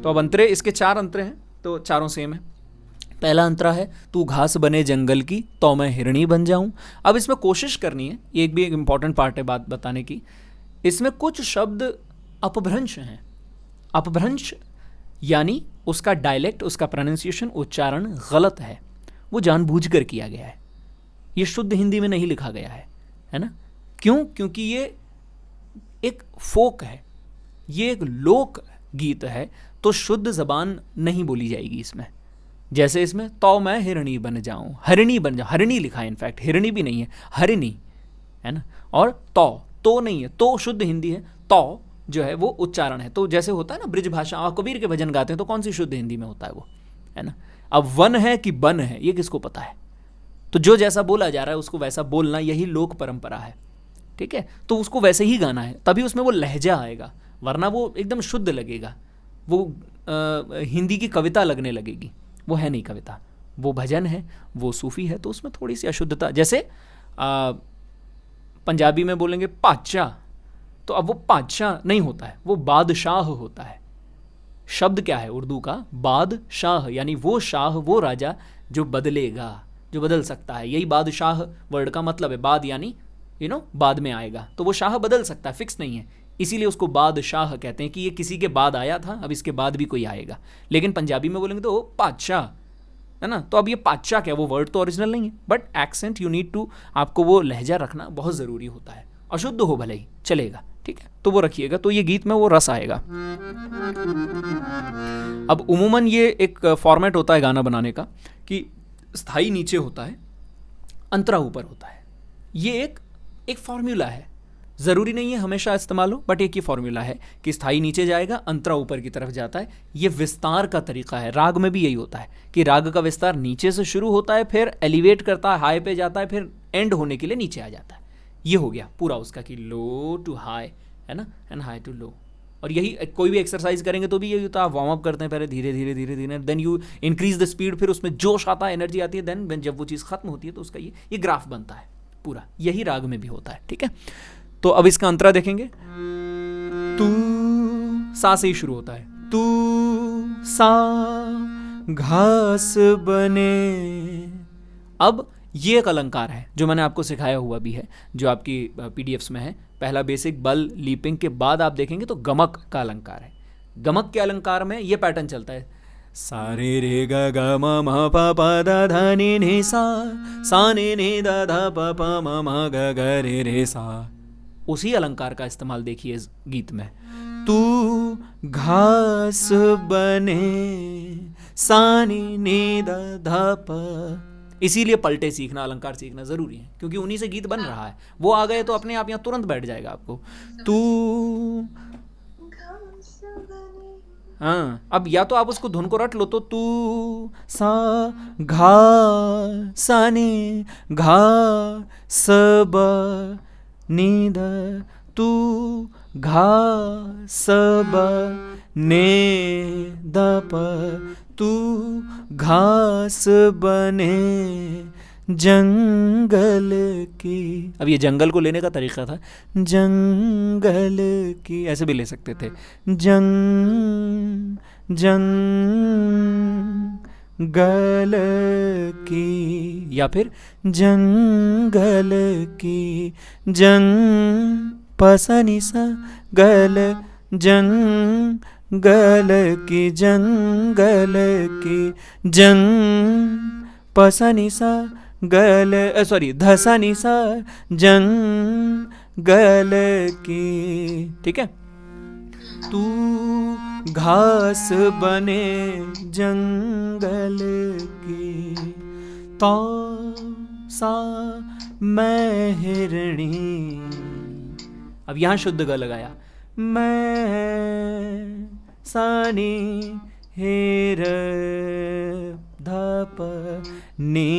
तो अब अंतरे, इसके 4 अंतरे हैं, तो चारों सेम है। पहला अंतरा है तू घास बने जंगल की तो मैं हिरणी बन जाऊं। अब इसमें कोशिश करनी है, ये एक भी एक इंपॉर्टेंट पार्ट है बात बताने की, इसमें कुछ शब्द अपभ्रंश हैं। अपभ्रंश यानी उसका डायलेक्ट, उसका प्रोनाउंसिएशन, उच्चारण गलत है, वो जानबूझकर किया गया है, ये शुद्ध हिंदी में नहीं लिखा गया है ना। क्यों? क्योंकि ये एक फोक है, ये एक लोक गीत है, तो शुद्ध जबान नहीं बोली जाएगी इसमें। जैसे इसमें तो मैं हिरणी बन जाऊं, हरिणी बन जाऊं, हरिणी लिखा है, इनफैक्ट हिरणी भी नहीं है, हरिणी है ना। और तो नहीं है, तो शुद्ध हिंदी है, तो जो है वो उच्चारण है। तो जैसे होता है ना ब्रिज भाषा, आप कबीर के भजन गाते हैं तो कौन सी शुद्ध हिंदी में होता है वो, है ना। अब वन है कि बन है ये किसको पता है, तो जो जैसा बोला जा रहा है उसको वैसा बोलना, यही लोक परंपरा है, ठीक है। तो उसको वैसे ही गाना है, तभी उसमें वो लहजा आएगा, वरना वो एकदम शुद्ध लगेगा, वो हिंदी की कविता लगने लगेगी, वो है नहीं कविता, वो भजन है, वो सूफी है, तो उसमें थोड़ी सी अशुद्धता। जैसे पंजाबी में बोलेंगे पाचा, तो अब वो पाचा नहीं होता है, वो बादशाह होता है। शब्द क्या है उर्दू का? बादशाह, यानी वो शाह, वो राजा जो बदलेगा, जो बदल सकता है। यही बादशाह वर्ड का मतलब है, बाद यानी बाद में आएगा, तो वो शाह बदल सकता है, फिक्स नहीं है, इसीलिए उसको बादशाह कहते हैं कि ये किसी के बाद आया था, अब इसके बाद भी कोई आएगा। लेकिन पंजाबी में बोलेंगे तो पातशाह, है ना। तो अब ये पातशाह क्या, वो वर्ड तो ओरिजिनल नहीं है, but accent you need to, आपको वो लहजा रखना बहुत ज़रूरी होता है, अशुद्ध हो भले ही चलेगा, ठीक है, तो वो रखिएगा, तो ये गीत में वो रस आएगा। अब उमूमन ये एक फॉर्मेट होता है गाना बनाने का कि स्थाई नीचे होता है, अंतरा ऊपर होता है। ये एक फॉर्मूला है, ज़रूरी नहीं है हमेशा इस्तेमाल हो, बट एक ही फॉर्मूला है कि स्थाई नीचे जाएगा, अंतरा ऊपर की तरफ जाता है। ये विस्तार का तरीका है, राग में भी यही होता है कि राग का विस्तार नीचे से शुरू होता है, फिर एलिवेट करता है, हाई पे जाता है, फिर एंड होने के लिए नीचे आ जाता है। ये हो गया पूरा उसका कि लो टू हाई, है ना, एंड हाई टू लो। और यही कोई भी एक्सरसाइज करेंगे तो भी यही होता है, आप वार्म अप करते हैं पहले धीरे धीरे धीरे धीरे, then you increase the speed, फिर उसमें जोश आता है, एनर्जी आती है, देन जब वो चीज़ खत्म होती है तो उसका ये ग्राफ बनता है पूरा। यही राग में भी होता है, ठीक है। तो अब इसका अंतरा देखेंगे, तू सा से ही शुरू होता है, तू सा घास बने। अब ये एक अलंकार है जो मैंने आपको सिखाया हुआ भी है, जो आपकी पीडीएफ्स में है। पहला बेसिक बल लीपिंग के बाद आप देखेंगे तो गमक का अलंकार है। गमक के अलंकार में ये पैटर्न चलता है, सारे रे ग ग म म प प द ध नि नि सा नि नि द ध प प म म ग ग रे रे सा। उसी अलंकार का इस्तेमाल देखिए इस गीत में, तू घास बने सा नि नि द ध प। इसीलिए पलटे सीखना, अलंकार सीखना जरूरी है, क्योंकि उन्हीं से गीत बन रहा है। वो आ गए तो अपने आप यहाँ तुरंत बैठ जाएगा आपको। तू, हाँ, अब या तो आप उसको धुन को रट लो, तो तू सा घा सा ने घा सब नीद, तू घा सब ने द प, तू घास बने जंगल की। अब ये जंगल को लेने का तरीका था, जंगल की, ऐसे भी ले सकते थे, जंगल की, या फिर जंगल की, पसनी सा गल, जंगल की, जंगल की, पसनी सा गल, सॉरी धसनी सा जंगल की, ठीक है। तू घास बने जंगल की, तो सा मैं हिरणी। अब यहां शुद्ध ग लगाया, मैं सानी हेर धप नी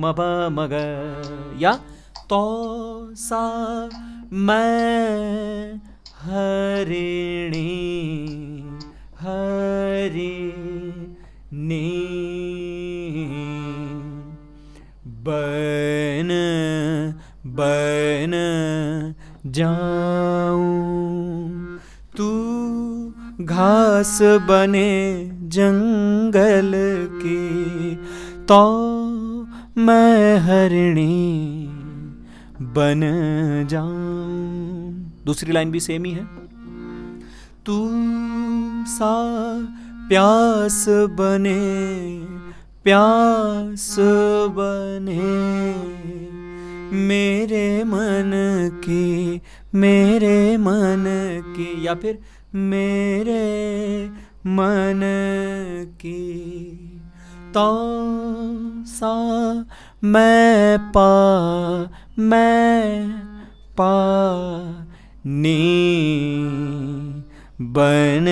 मब मग, या तो सा मैं हरिणी हरिणी बन बन जाऊं, तू घास बने जंगल की, तो मैं हरिणी बन जाऊं। दूसरी लाइन भी सेम ही है। तू सा प्यास बने, प्यास बने मेरे मन की, मेरे मन की, या फिर मेरे मन की, तो सा मैं पानी बन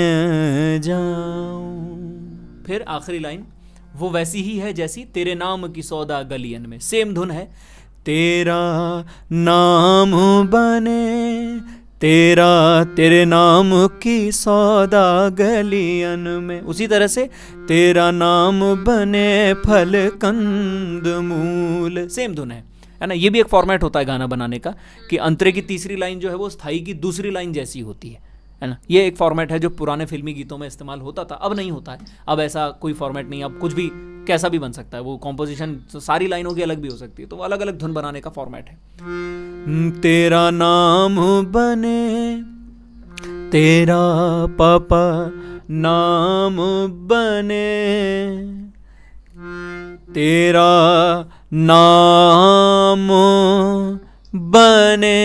जाऊं। फिर आखिरी लाइन वो वैसी ही है जैसी तेरे नाम की सौदा गलियन में, सेम धुन है। तेरा नाम बने, तेरे नाम की सौदा गलियन में, उसी तरह से तेरा नाम बने फल कंद मूल, सेम धुन है ना। ये भी एक फॉर्मेट होता है गाना बनाने का कि अंतरे की तीसरी लाइन जो है वो स्थाई की दूसरी लाइन जैसी होती है ना। ये एक फॉर्मेट है जो पुराने फिल्मी गीतों में इस्तेमाल होता था, अब नहीं होता है। अब ऐसा कोई फॉर्मेट नहीं, अब कुछ भी कैसा भी बन सकता है। वो कॉम्पोजिशन सारी लाइनों की अलग भी हो सकती है, तो अलग अलग धुन बनाने का फॉर्मेट है। तेरा नाम बने, तेरा पापा नाम बने, तेरा नाम बने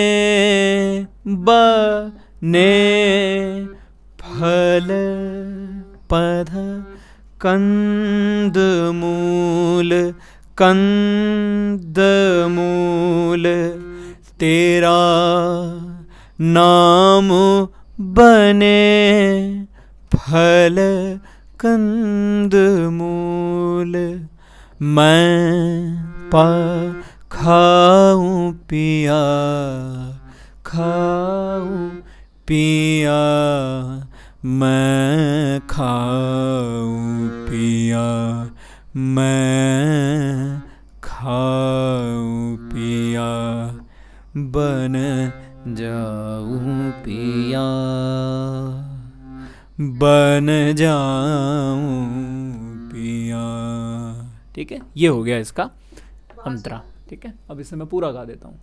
फल पध कंद मूल, कंद मूल, तेरा नाम बने फल कंद मूल, मैं खाऊं पिया, खाऊं पिया, मैं खाऊं पिया, मैं खाऊं पिया, बन जाऊं पिया, बन जाऊं पिया। ठीक है, ये हो गया इसका अंतरा। ठीक है, अब इसे मैं पूरा गा देता हूँ।